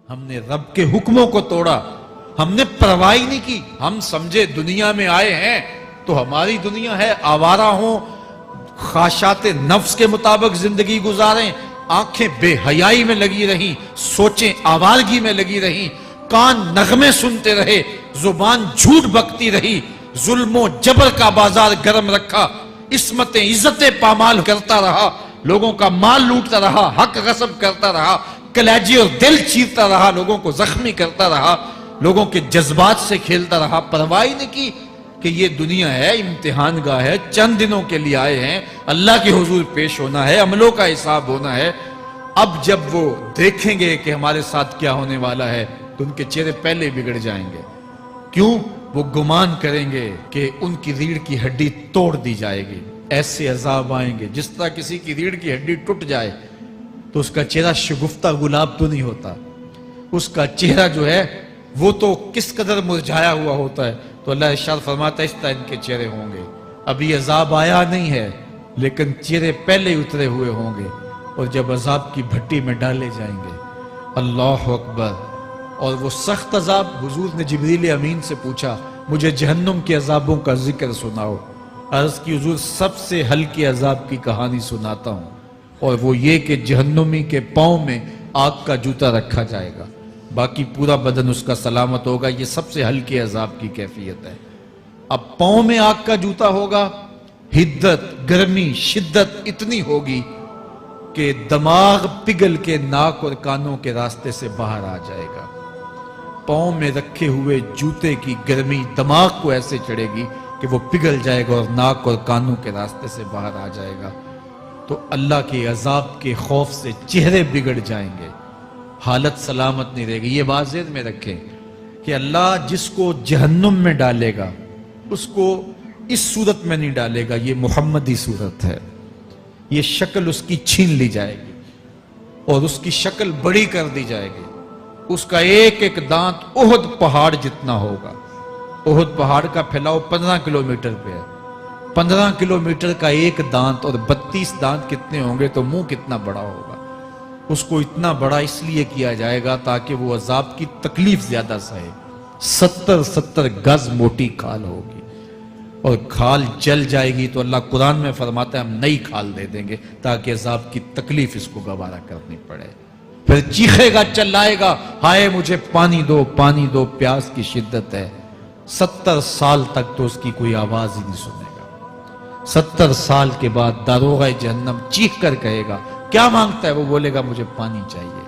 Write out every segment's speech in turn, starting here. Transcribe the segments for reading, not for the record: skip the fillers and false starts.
ہم نے رب کے حکموں کو توڑا، ہم نے پرواہ ہی نہیں کی۔ ہم سمجھے دنیا میں آئے ہیں تو ہماری دنیا ہے، آوارہ ہوں، خواہشات نفس کے مطابق زندگی گزاریں، آنکھیں بے حیائی میں لگی رہیں، سوچیں آوارگی میں لگی رہیں، کان نغمے سنتے رہے، زبان جھوٹ بکتی رہی، ظلم و جبر کا بازار گرم رکھا، عصمتیں عزتیں پامال کرتا رہا، لوگوں کا مال لوٹتا رہا، حق غصب کرتا رہا، کلیجے اور دل چیرتا رہا، لوگوں کو زخمی کرتا رہا، لوگوں کے جذبات سے کھیلتا رہا، پرواہ نہیں کی کہ یہ دنیا ہے، امتحان گاہ ہے، چند دنوں کے لیے آئے ہیں، اللہ کے حضور پیش ہونا ہے، عملوں کا حساب ہونا ہے۔ اب جب وہ دیکھیں گے کہ ہمارے ساتھ کیا ہونے والا ہے تو ان کے چہرے پہلے بگڑ جائیں گے۔ کیوں؟ وہ گمان کریں گے کہ ان کی ریڑھ کی ہڈی توڑ دی جائے گی، ایسے عذاب آئیں گے جس طرح کسی کی ریڑھ کی ہڈی ٹوٹ جائے تو اس کا چہرہ شگفتہ گلاب تو نہیں ہوتا، اس کا چہرہ جو ہے وہ تو کس قدر مرجھایا ہوا ہوتا ہے۔ تو اللہ ارشاد فرماتا ہے اس طرح ان کے چہرے ہوں گے۔ ابھی عذاب آیا نہیں ہے لیکن چہرے پہلے اترے ہوئے ہوں گے، اور جب عذاب کی بھٹی میں ڈالے جائیں گے، اللہ اکبر، اور وہ سخت عذاب، حضور نے جبریل امین سے پوچھا مجھے جہنم کے عذابوں کا ذکر سناؤ۔ عرض کی حضور سب سے ہلکے عذاب کی کہانی سناتا ہوں، اور وہ یہ کہ جہنمی کے پاؤں میں آگ کا جوتا رکھا جائے گا، باقی پورا بدن اس کا سلامت ہوگا۔ یہ سب سے ہلکے عذاب کی کیفیت ہے۔ اب پاؤں میں آگ کا جوتا ہوگا، حدت، گرمی، شدت اتنی ہوگی کہ دماغ پگھل کے ناک اور کانوں کے راستے سے باہر آ جائے گا۔ پاؤں میں رکھے ہوئے جوتے کی گرمی دماغ کو ایسے چڑھے گی کہ وہ پگھل جائے گا اور ناک اور کانوں کے راستے سے باہر آ جائے گا۔ تو اللہ کے عذاب کے خوف سے چہرے بگڑ جائیں گے، حالت سلامت نہیں رہے گی۔ یہ بات ذہن میں رکھیں کہ اللہ جس کو جہنم میں ڈالے گا اس کو اس صورت میں نہیں ڈالے گا، یہ محمدی صورت ہے، یہ شکل اس کی چھین لی جائے گی اور اس کی شکل بڑی کر دی جائے گی۔ اس کا ایک ایک دانت احد پہاڑ جتنا ہوگا۔ احد پہاڑ کا پھیلاؤ 15 کلومیٹر پہ ہے، 15 کلومیٹر کا ایک دانت، اور 32 دانت کتنے ہوں گے تو منہ کتنا بڑا ہوگا۔ اس کو اتنا بڑا اس لیے کیا جائے گا تاکہ وہ عذاب کی تکلیف زیادہ سہے۔ 70 گز موٹی کھال ہوگی، اور کھال جل جائے گی تو اللہ قرآن میں فرماتا ہے ہم نئی کھال دے دیں گے تاکہ عذاب کی تکلیف اس کو گوارا کرنی پڑے۔ پھر چیخے گا، چلائے گا، ہائے مجھے پانی دو، پانی دو، پیاس کی شدت ہے۔ 70 سال تک تو اس کی کوئی آواز ہی نہیں سنے گا۔ 70 سال کے بعد داروغہ جہنم چیخ کر کہے گا کیا مانگتا ہے؟ وہ بولے گا مجھے پانی چاہیے۔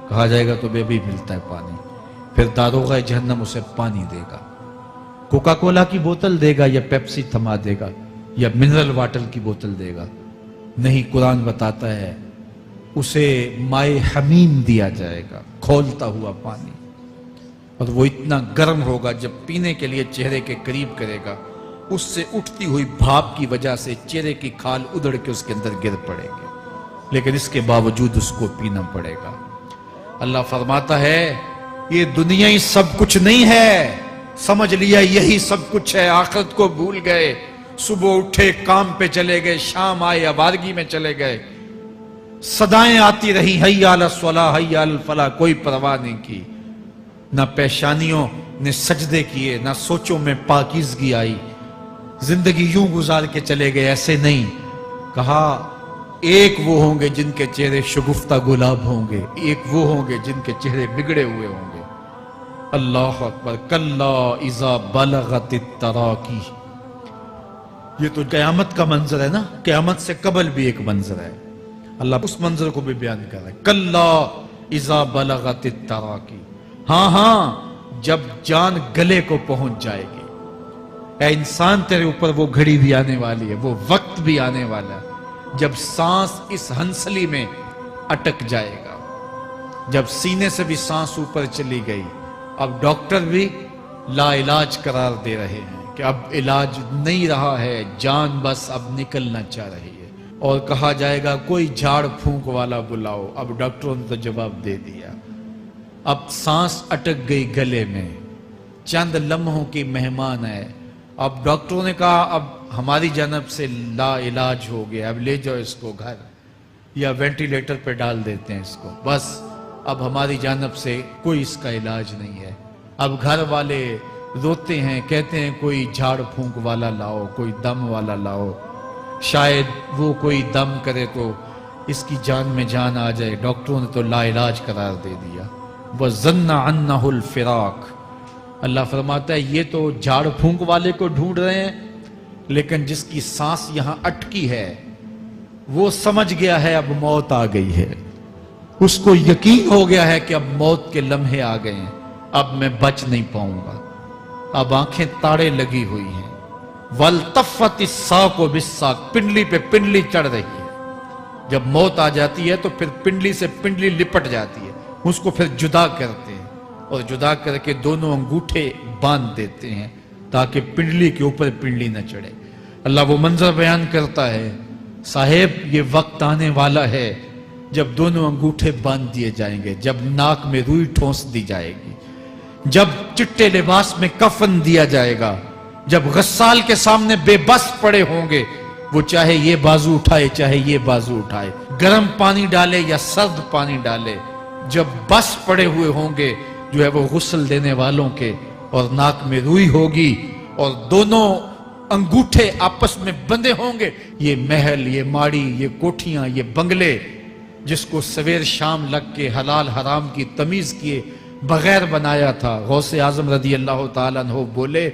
کہا جائے گا تو بے بھی ملتا ہے پانی۔ پھر داروغہ جہنم اسے پانی دے گا، کوکا کولا کی بوتل دے گا یا پیپسی تھما دے گا یا منرل واٹر کی بوتل دے گا؟ نہیں، قرآن بتاتا ہے اسے مائے حمیم دیا جائے گا، کھولتا ہوا پانی، اور وہ اتنا گرم ہوگا جب پینے کے لیے چہرے کے قریب کرے گا اس سے اٹھتی ہوئی بھاپ کی وجہ سے چہرے کی کھال ادھڑ کے اس کے اندر گر پڑے گی، لیکن اس کے باوجود اس کو پینا پڑے گا۔ اللہ فرماتا ہے یہ دنیا ہی سب کچھ نہیں ہے، سمجھ لیا یہی سب کچھ ہے، آخرت کو بھول گئے، صبح اٹھے کام پہ چلے گئے، شام آئے آوارگی میں چلے گئے، صدائیں آتی رہی حی علی الصلاۃ حی علی الفلاح، کوئی پرواہ نہیں کی، نہ پیشانیوں نے سجدے کیے، نہ سوچوں میں پاکیزگی آئی، زندگی یوں گزار کے چلے گئے۔ ایسے نہیں، کہا ایک وہ ہوں گے جن کے چہرے شگفتہ گلاب ہوں گے، ایک وہ ہوں گے جن کے چہرے بگڑے ہوئے ہوں گے۔ اللہ اکبر، کلا اذا بلغت التراقی، یہ تو قیامت کا منظر ہے نا، قیامت سے قبل بھی ایک منظر ہے، اللہ اس منظر کو بھی بیان کر رہا ہے، کلا اذا بلغت التراقی، ہاں جب جان گلے کو پہنچ جائے گی۔ اے انسان تیرے اوپر وہ گھڑی بھی آنے والی ہے، وہ وقت بھی آنے والا ہے جب سانس اس ہنسلی میں اٹک جائے گا، جب سینے سے بھی سانس اوپر چلی گئی، اب ڈاکٹر بھی لا علاج قرار دے رہے ہیں کہ اب علاج نہیں رہا ہے، جان بس اب نکلنا چاہ رہی ہے، اور کہا جائے گا کوئی جھاڑ پھونک والا بلاؤ۔ اب ڈاکٹروں نے تو جواب دے دیا، اب سانس اٹک گئی گلے میں، چند لمحوں کی مہمان ہے، اب ڈاکٹروں نے کہا اب ہماری جانب سے لا علاج ہو گیا، اب لے جاؤ اس کو گھر، یا وینٹیلیٹر پہ ڈال دیتے ہیں اس کو، بس اب ہماری جانب سے کوئی اس کا علاج نہیں ہے. اب گھر والے روتے ہیں, کہتے ہیں کوئی جھاڑ پھونک والا لاؤ, کوئی دم والا لاؤ, شاید وہ کوئی دم کرے تو اس کی جان میں جان آ جائے. ڈاکٹروں نے تو لا علاج قرار دے دیا. وَظَنَّ عَنَّهُ الْفِرَاقِ. اللہ فرماتا ہے یہ تو جھاڑ پھونک والے کو ڈھونڈ رہے ہیں, لیکن جس کی سانس یہاں اٹکی ہے وہ سمجھ گیا ہے اب موت آ گئی ہے. اس کو یقین ہو گیا ہے کہ اب موت کے لمحے آ گئے ہیں, اب میں بچ نہیں پاؤں گا. اب آنکھیں تاڑے لگی ہوئی ہیں. وَالْتَفَّتِ السَّاقُ بِالسَّاقِ. پنڈلی پہ پنڈلی چڑھ رہی ہے. جب موت آ جاتی ہے تو پھر پنڈلی سے پنڈلی لپٹ جاتی ہے, اس کو پھر جدا کرتے ہیں اور جدا کر کے دونوں انگوٹھے باندھ دیتے ہیں تاکہ پنڈلی کے اوپر پنڈلی نہ چڑھے. اللہ وہ منظر بیان کرتا ہے, صاحب یہ وقت آنے والا ہے جب دونوں انگوٹھے باندھ دیے جائیں گے, جب ناک میں روئی ٹھونس دی جائے گی, جب چٹے لباس میں کفن دیا جائے گا, جب غسال کے سامنے بے بس پڑے ہوں گے, وہ چاہے یہ بازو اٹھائے چاہے یہ بازو اٹھائے, گرم پانی ڈالے یا سرد پانی ڈالے, جب بس پڑے ہوئے ہوں گے جو ہے وہ غسل دینے والوں کے, اور ناک میں روئی ہوگی اور دونوں انگوٹھے آپس میں بندھے ہوں گے. یہ محل, یہ ماڑی, یہ کوٹھیاں, یہ بنگلے جس کو سویر شام لگ کے حلال حرام کی تمیز کیے بغیر بنایا تھا, غوث اعظم رضی اللہ تعالیٰ عنہ بولے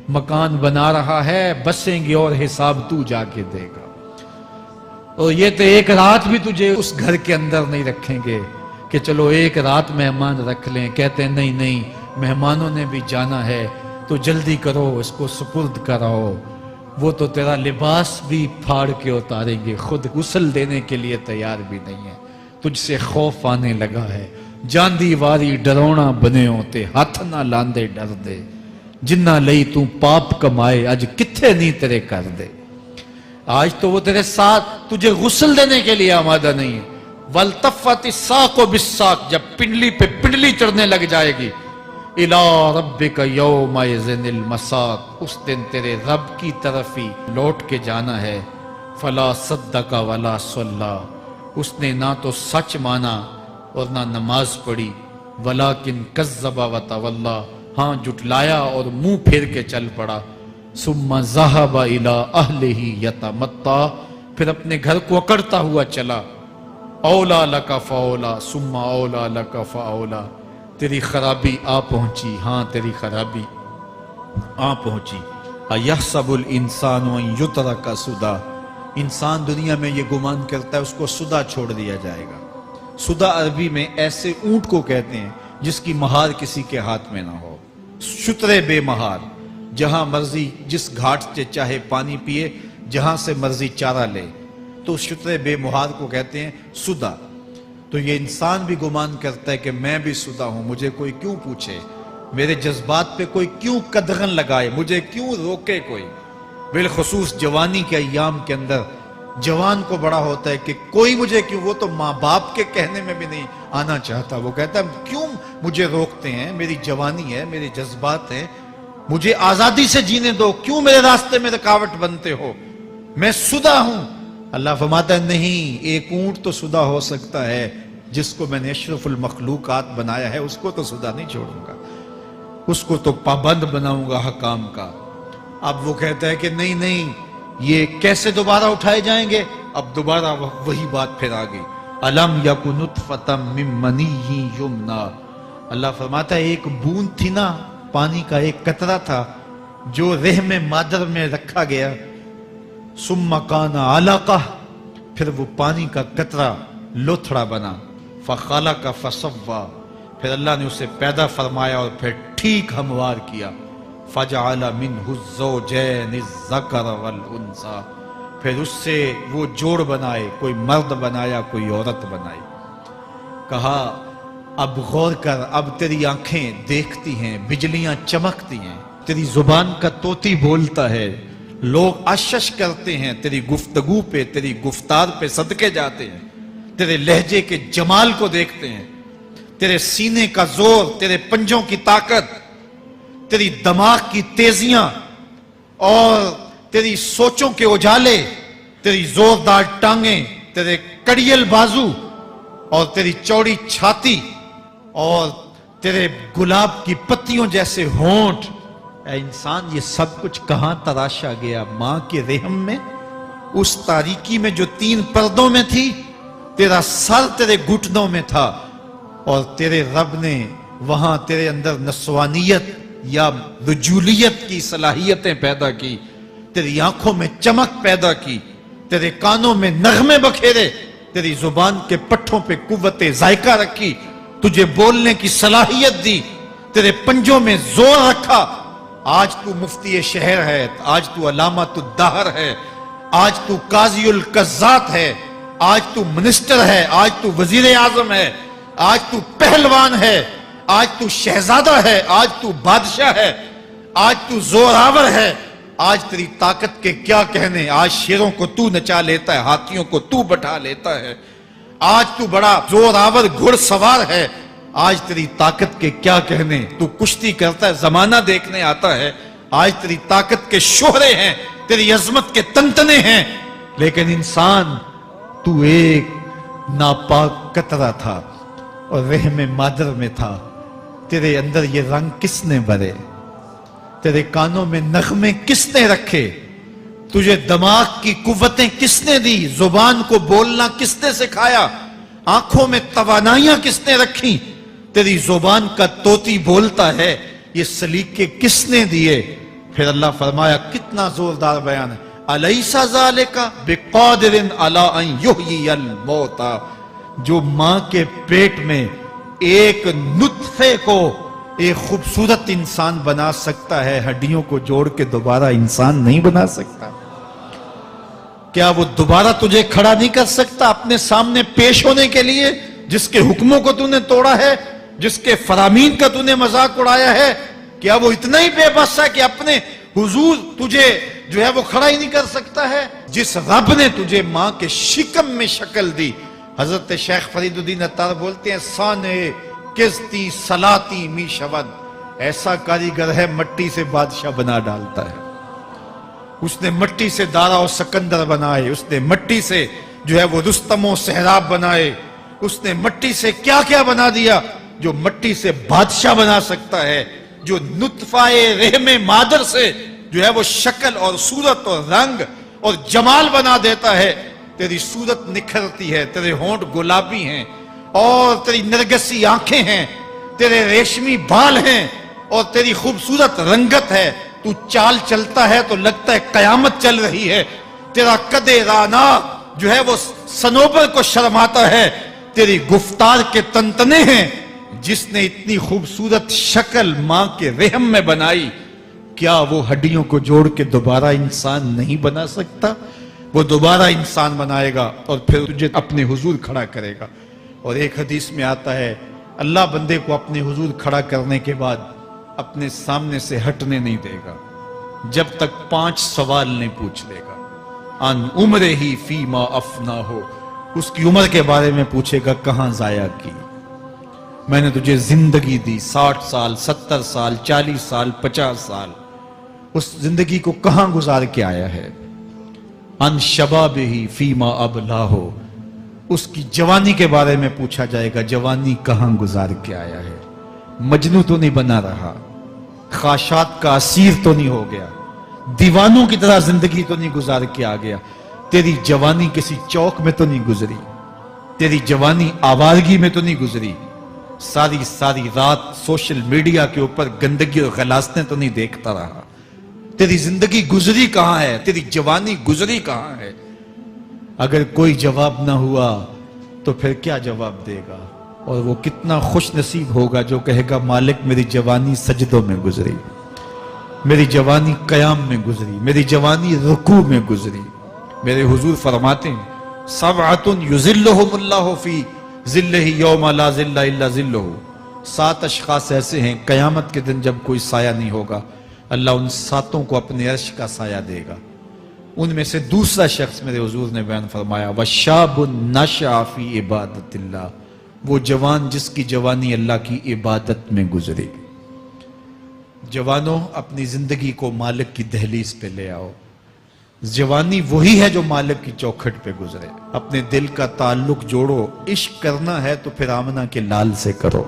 مکان بنا رہا ہے, بسیں گے اور حساب تو جا کے دے گا. اور یہ تو ایک رات بھی تجھے اس گھر کے اندر نہیں رکھیں گے کہ چلو ایک رات مہمان رکھ لیں. کہتے ہیں نہیں نہیں, مہمانوں نے بھی جانا ہے تو جلدی کرو, اس کو سپرد کراؤ. وہ تو تیرا لباس بھی پھاڑ کے اتاریں گے, خود غسل دینے کے لیے تیار بھی نہیں ہے. تجھ سے خوف آنے لگا ہے, جاندی واری ڈرونا بنے ہوتے, ہاتھ نہ لاندے ڈر دے, جنہ لئی تو پاپ کمائے اج کتھے نہیں تیرے کر دے. آج تو وہ تیرے ساتھ تجھے غسل دینے کے لیے آمادہ نہیں ہے. وَالْتَفَّتِ السَّاقُ بِالسَّاقِ. جب پنڈلی پہ پنڈلی چڑھنے لگ جائے گی, إِلَىٰ رَبِّكَ يَوْمَئِذٍ الْمَسَاقُ. اس دن تیرے رب کی طرف ہی لوٹ کے جانا ہے. فَلَا صَدَّقَ وَلَا صَلَّىٰ. اس نے نہ تو سچ مانا اور نہ نماز پڑھی. وَلَٰكِنْ كَذَّبَ وَتَوَلَّىٰ. ہاں جھٹلایا اور منہ پھیر کے چل پڑا. ثُمَّ ذَهَبَ إِلَىٰ أَهْلِهِ يَتَمَطَّىٰ. پھر اپنے گھر کو اکڑتا ہوا چلا. اولا لک فاولا ثم اولا لک فاولا. تیری خرابی آ پہنچی, ہاں تیری خرابی آ پہنچی. ایحسب الانسان ان یترک سدی. انسان دنیا میں یہ گمان کرتا ہے اس کو سدا چھوڑ دیا جائے گا. سدا عربی میں ایسے اونٹ کو کہتے ہیں جس کی مہار کسی کے ہاتھ میں نہ ہو. شترے بے مہار, جہاں مرضی جس گھاٹ سے چاہے پانی پیے, جہاں سے مرضی چارہ لے, تو شترے بے مہار کو کہتے ہیں سدا. تو یہ انسان بھی گمان کرتا ہے کہ میں بھی سدا ہوں, مجھے کوئی کیوں پوچھے, میرے جذبات پہ کوئی کیوں قدغن لگائے, مجھے کیوں روکے کوئی. بالخصوص جوانی کے ایام کے اندر جوان کو بڑا ہوتا ہے کہ کوئی مجھے کیوں. وہ تو ماں باپ کے کہنے میں بھی نہیں آنا چاہتا, وہ کہتا ہے کیوں مجھے روکتے ہیں, میری جوانی ہے, میرے جذبات ہیں, مجھے آزادی سے جینے دو, کیوں میرے راستے میں رکاوٹ بنتے ہو, میں سدا ہوں. اللہ فرماتا ہے نہیں, ایک اونٹ تو سدا ہو سکتا ہے جس کو میں نے اشرف المخلوقات بنایا ہے, اس کو تو سدا نہیں چھوڑوں گا, اس کو تو پابند بناؤں گا حکام کا. اب وہ کہتا ہے کہ نہیں نہیں, یہ کیسے دوبارہ اٹھائے جائیں گے. اب دوبارہ وہی بات پھر آ گئی. الم یک نطفۃ من منی یمنی. اللہ فرماتا ہے ایک بوند تھی نا, پانی کا ایک قطرہ تھا جو رحم مادر میں رکھا گیا. ثم کان علقہ. پھر وہ پانی کا قطرہ لوتھڑا بنا. فخلق فسوی. پھر اللہ نے اسے پیدا فرمایا اور پھر ٹھیک ہموار کیا. فجعل منہ الزوجین الذکر والانثی. پھر اس سے وہ جوڑ بنائے, کوئی مرد بنایا کوئی عورت بنائی. کہا اب غور کر, اب تیری آنکھیں دیکھتی ہیں, بجلیاں چمکتی ہیں, تیری زبان کا طوطی بولتا ہے, لوگ اشش کرتے ہیں تیری گفتگو پہ, تیری گفتار پہ صدقے جاتے ہیں, تیرے لہجے کے جمال کو دیکھتے ہیں, تیرے سینے کا زور, تیرے پنجوں کی طاقت, تیری دماغ کی تیزیاں اور تیری سوچوں کے اجالے, تیری زوردار ٹانگیں, تیرے کڑیل بازو اور تیری چوڑی چھاتی اور تیرے گلاب کی پتیوں جیسے ہونٹ، اے انسان یہ سب کچھ کہاں تراشا گیا؟ ماں کے رحم میں، اس تاریکی میں جو 3 پردوں میں تھی، تیرا سر تیرے گھٹنوں میں تھا، اور تیرے رب نے وہاں تیرے اندر نسوانیت یا رجولیت کی صلاحیتیں پیدا کی، تیری آنکھوں میں چمک پیدا کی، تیرے کانوں میں نغمے بکھیرے، تیری زبان کے پٹھوں پہ قوت ذائقہ رکھی، تجھے بولنے کی صلاحیت دی، تیرے پنجوں میں زور رکھا۔ آج تو مفتی شہر ہے، آج تو علامۃ الدہر ہے، آج تو قاضی القضات ہے، آج تو منسٹر ہے، آج تو وزیر اعظم ہے، آج تو پہلوان ہے، آج تو شہزادہ ہے، آج تو بادشاہ ہے، آج تو زوراور ہے، آج تیری طاقت کے کیا کہنے؟ آج شیروں کو تو نچا لیتا ہے، ہاتھیوں کو تو بٹھا لیتا ہے، آج تو بڑا زوراور گھڑ سوار ہے، آج تیری طاقت کے کیا کہنے؟ تو کشتی کرتا ہے، زمانہ دیکھنے آتا ہے، آج تیری طاقت کے شوہرے ہیں، تیری عظمت کے تنتنے ہیں، لیکن انسان تو ایک ناپاک قطرہ تھا اور رحم مادر میں تھا۔ تیرے اندر یہ رنگ کس نے بھرے؟ تیرے کانوں میں نغمے کس نے رکھے؟ تجھے دماغ کی قوتیں کس نے دی؟ زبان کو بولنا کس نے سکھایا؟ آنکھوں میں توانائیاں کس نے رکھی؟ تیری زبان کا طوطی بولتا ہے، یہ سلیقے کس نے دیے؟ پھر اللہ فرمایا، کتنا زوردار بیان ہے، الیس ذالک بقادر علی ان یحیی الموتى، جو ماں کے پیٹ میں ایک نطفے کو ایک خوبصورت انسان بنا سکتا ہے، ہڈیوں کو جوڑ کے دوبارہ انسان نہیں بنا سکتا؟ کیا وہ دوبارہ تجھے کھڑا نہیں کر سکتا اپنے سامنے پیش ہونے کے لیے، جس کے حکموں کو تو نے توڑا ہے، جس کے فرامین کا تو نے مذاق اڑایا ہے؟ کیا وہ اتنا ہی بے بس ہے کہ اپنے حضور تجھے جو ہے وہ کھڑا ہی نہیں کر سکتا ہے؟ جس رب نے تجھے ماں کے شکم میں شکل دی، حضرت شیخ فرید الدین عطار بولتے ہیں، سانے کستی سلاتی می شود، ایسا کاریگر ہے مٹی سے بادشاہ بنا ڈالتا ہے۔ اس نے مٹی سے دارا و سکندر بنائے، اس نے مٹی سے جو ہے وہ رستم و سہراب بنائے، اس نے مٹی سے کیا کیا بنا دیا جو مٹی سے بادشاہ بنا سکتا ہے، جو نطفہ رحم مادر سے جو ہے وہ شکل اور صورت اور رنگ اور جمال بنا دیتا ہے۔ تیری صورت نکھرتی ہے، تیرے ہونٹ گلابی ہیں اور تیری نرگسی آنکھیں ہیں، تیرے ریشمی بال ہیں اور تیری خوبصورت رنگت ہے، تو چال چلتا ہے تو لگتا ہے قیامت چل رہی ہے، تیرا قد رانا جو ہے وہ صنوبر کو شرماتا ہے، تیری گفتار کے تنتنے ہیں۔ جس نے اتنی خوبصورت شکل ماں کے رحم میں بنائی، کیا وہ ہڈیوں کو جوڑ کے دوبارہ انسان نہیں بنا سکتا؟ وہ دوبارہ انسان بنائے گا اور پھر تجھے اپنے حضور کھڑا کرے گا۔ اور ایک حدیث میں آتا ہے، اللہ بندے کو اپنے حضور کھڑا کرنے کے بعد اپنے سامنے سے ہٹنے نہیں دے گا جب تک 5 سوال نہیں پوچھ لے گا۔ ان عمرہ ہی فیما افنا ہو، اس کی عمر کے بارے میں پوچھے گا، کہاں ضائع کی؟ میں نے تجھے زندگی دی، 60 سال 70 سال 40 سال 50 سال، اس زندگی کو کہاں گزار کے آیا ہے؟ ان شباب ہی فیما ابلا ہو، اس کی جوانی کے بارے میں پوچھا جائے گا، جوانی کہاں گزار کے آیا ہے؟ مجنوں تو نہیں بنا رہا، خواہشات کا اسیر تو نہیں ہو گیا، دیوانوں کی طرح زندگی تو نہیں گزار کے آ گیا؟ تیری جوانی کسی چوک میں تو نہیں گزری، تیری جوانی آوارگی میں تو نہیں گزری، ساری رات سوشل میڈیا کے اوپر گندگی اور غلاظتیں تو نہیں دیکھتا رہا؟ تیری زندگی گزری کہاں ہے؟ تیری جوانی گزری کہاں ہے؟ اگر کوئی جواب نہ ہوا تو پھر کیا جواب دے گا؟ اور وہ کتنا خوش نصیب ہوگا جو کہے گا، مالک میری جوانی سجدوں میں گزری، میری جوانی قیام میں گزری، میری جوانی رکوع میں گزری۔ میرے حضور فرماتے ہیں، سبعۃ یظلھم اللہ فی ظلہ یوم لا ظل الا ظلہ، 7 اشخاص ایسے ہیں قیامت کے دن جب کوئی سایہ نہیں ہوگا، اللہ ان 7 کو اپنے عرش کا سایہ دے گا۔ ان میں سے دوسرا شخص میرے حضور نے بیان فرمایا، وشاب نشأ فی عبادت اللہ، وہ جوان جس کی جوانی اللہ کی عبادت میں گزری۔ جوانوں، اپنی زندگی کو مالک کی دہلیز پہ لے آؤ۔ جوانی وہی ہے جو مالک کی چوکھٹ پہ گزرے۔ اپنے دل کا تعلق جوڑو، عشق کرنا ہے تو پھر آمنہ کے لال سے کرو،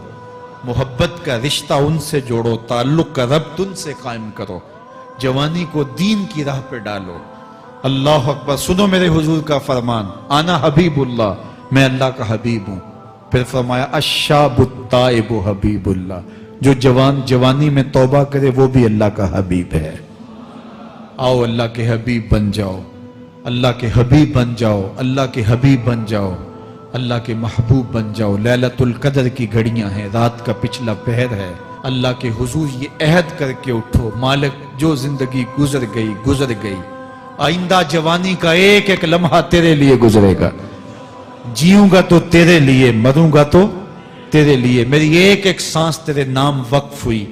محبت کا رشتہ ان سے جوڑو، تعلق کا ربط ان سے قائم کرو، جوانی کو دین کی راہ پہ ڈالو۔ اللہ اکبر۔ سنو میرے حضور کا فرمان، انا حبیب اللہ، میں اللہ کا حبیب ہوں۔ پھر فرمایا الشاب التائب حبیب اللہ، جو جوان جوانی میں توبہ کرے وہ بھی اللہ کا حبیب ہے۔ آؤ اللہ کے حبیب بن جاؤ، اللہ کے حبیب بن جاؤ، اللہ کے حبیب بن جاؤ، اللہ کے محبوب بن جاؤ۔ لیلۃ القدر کی گھڑیاں ہیں، رات کا پچھلا پہر ہے، اللہ کے حضور یہ عہد کر کے اٹھو، مالک جو زندگی گزر گئی، آئندہ جوانی کا ایک ایک لمحہ تیرے لیے گزرے گا، جیوں گا تو تیرے لیے، مروں گا تو تیرے لیے۔ میری ایک ایک سانس تیرے نام وقف ہوئی،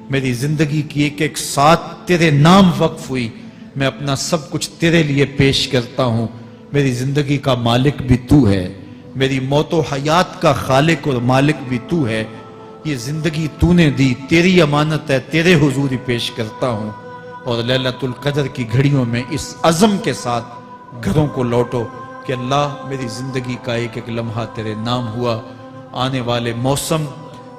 میری زندگی کی ایک ایک ساتھ تیرے نام وقف ہوئی، میں اپنا سب کچھ تیرے لیے پیش کرتا ہوں۔ میری زندگی کا مالک بھی تو ہے، میری موت و حیات کا خالق اور مالک بھی تو ہے، یہ زندگی تو نے دی، تیری امانت ہے، تیرے حضور ہی پیش کرتا ہوں۔ اور لیلۃ القدر کی گھڑیوں میں اس عزم کے ساتھ گھروں کو لوٹو کہ اللہ میری زندگی کا ایک ایک لمحہ تیرے نام ہوا، آنے والے موسم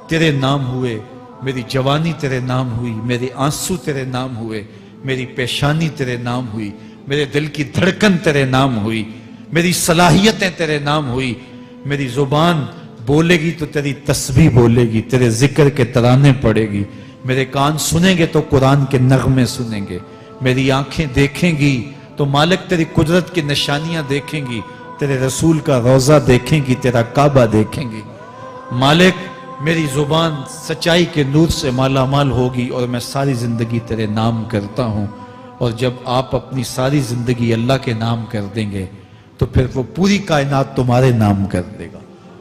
تیرے نام ہوئے، میری جوانی تیرے نام ہوئی، میرے آنسو تیرے نام ہوئے، میری پیشانی تیرے نام ہوئی، میرے دل کی دھڑکن تیرے نام ہوئی، میری صلاحیتیں تیرے نام ہوئی، میری زبان بولے گی تو تیری تسبیح بولے گی، تیرے ذکر کے ترانے پڑے گی، میرے کان سنیں گے تو قرآن کے نغمے سنیں گے، میری آنکھیں دیکھیں گی تو مالک تیری قدرت کی نشانیاں دیکھیں گی، تیرے رسول کا روضہ دیکھیں گی، تیرا کعبہ دیکھیں گی۔ مالک میری زبان سچائی کے نور سے مالا مال ہوگی اور میں ساری زندگی تیرے نام کرتا ہوں۔ اور جب آپ اپنی ساری زندگی اللہ کے نام کر دیں گے تو پھر وہ پوری کائنات تمہارے نام کر دے گا۔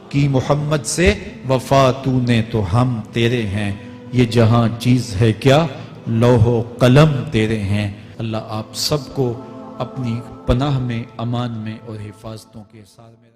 کی محمد سے وفا تو نے تو ہم تیرے ہیں، یہ جہاں چیز ہے کیا لوح و قلم تیرے ہیں۔ اللہ آپ سب کو اپنی پناہ میں، امان میں اور حفاظتوں کے ساتھ میں